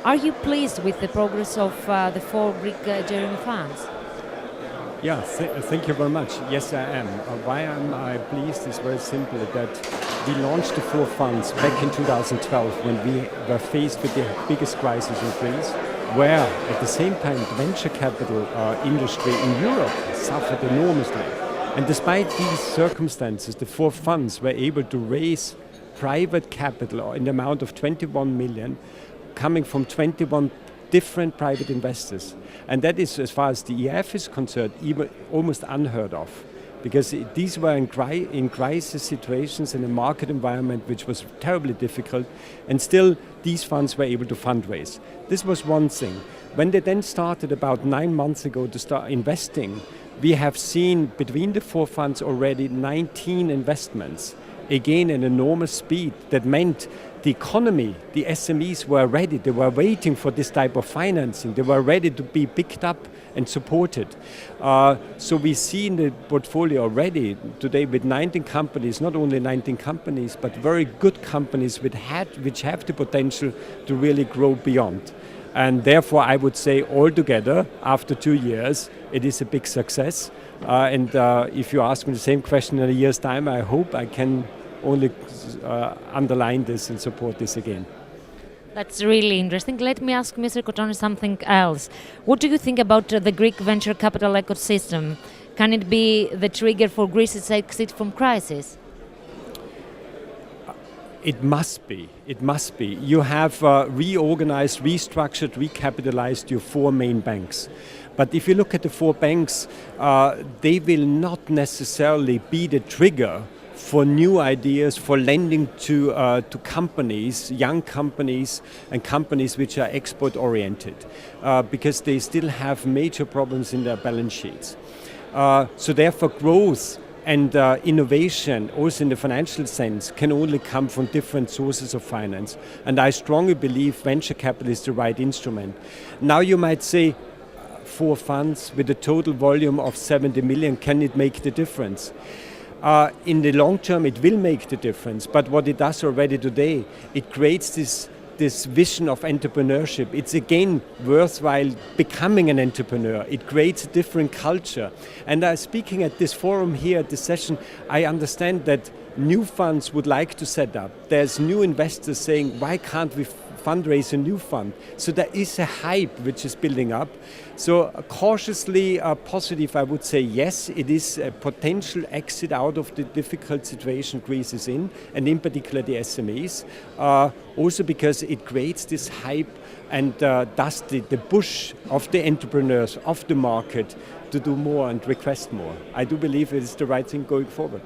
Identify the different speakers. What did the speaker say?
Speaker 1: Are you pleased with the progress of the 4 Greek Jeremy funds?
Speaker 2: Yeah, thank you very much. Yes, I am. Why am I pleased is very simple, that we launched the 4 funds back in 2012 when we were faced with the biggest crisis in Greece, where at the same time the venture capital industry in Europe suffered enormously. And despite these circumstances, the 4 funds were able to raise private capital in the amount of 21 million, coming from 21 different private investors. And that is, as far as the EIF is concerned, even almost unheard of, because these were in crisis situations in a market environment which was terribly difficult, and still these funds were able to fundraise. This was one thing. When they then started about 9 months ago to start investing, we have seen between the 4 funds already 19 investments. Again, an enormous speed. That meant the economy, the SMEs were ready. They were waiting for this type of financing. They were ready to be picked up and supported. So we see in the portfolio already today with 19 companies, not only 19 companies, but very good companies which have the potential to really grow beyond. And therefore, I would say altogether, after 2 years, it is a big success. And if you ask me the same question in a year's time, I hope I can only underline this and support this again.
Speaker 1: That's really interesting. Let me ask Mr. Cottogni something else. What do you think about the Greek venture capital ecosystem? Can it be the trigger for Greece's exit from crisis?
Speaker 2: It must be. It must be. You have reorganized, restructured, recapitalized your 4 main banks. But if you look at the 4 banks, they will not necessarily be the trigger for new ideas, for lending to companies, young companies and companies which are export-oriented, because they still have major problems in their balance sheets. So therefore growth and innovation, also in the financial sense, can only come from different sources of finance. And I strongly believe venture capital is the right instrument. Now you might say, 4 funds with a total volume of 70 million, can it make the difference? In the long term, it will make the difference, but what it does already today, it creates this vision of entrepreneurship. It's again worthwhile becoming an entrepreneur. It creates a different culture. And speaking at this forum here at this session, I understand that new funds would like to set up. There's new investors saying, why can't we fundraise a new fund? So there is a hype which is building up. So cautiously positive, I would say yes, it is a potential exit out of the difficult situation Greece is in, and in particular the SMEs. Also because it creates this hype and thus the push of the entrepreneurs, of the market to do more and request more. I do believe it is the right thing going forward.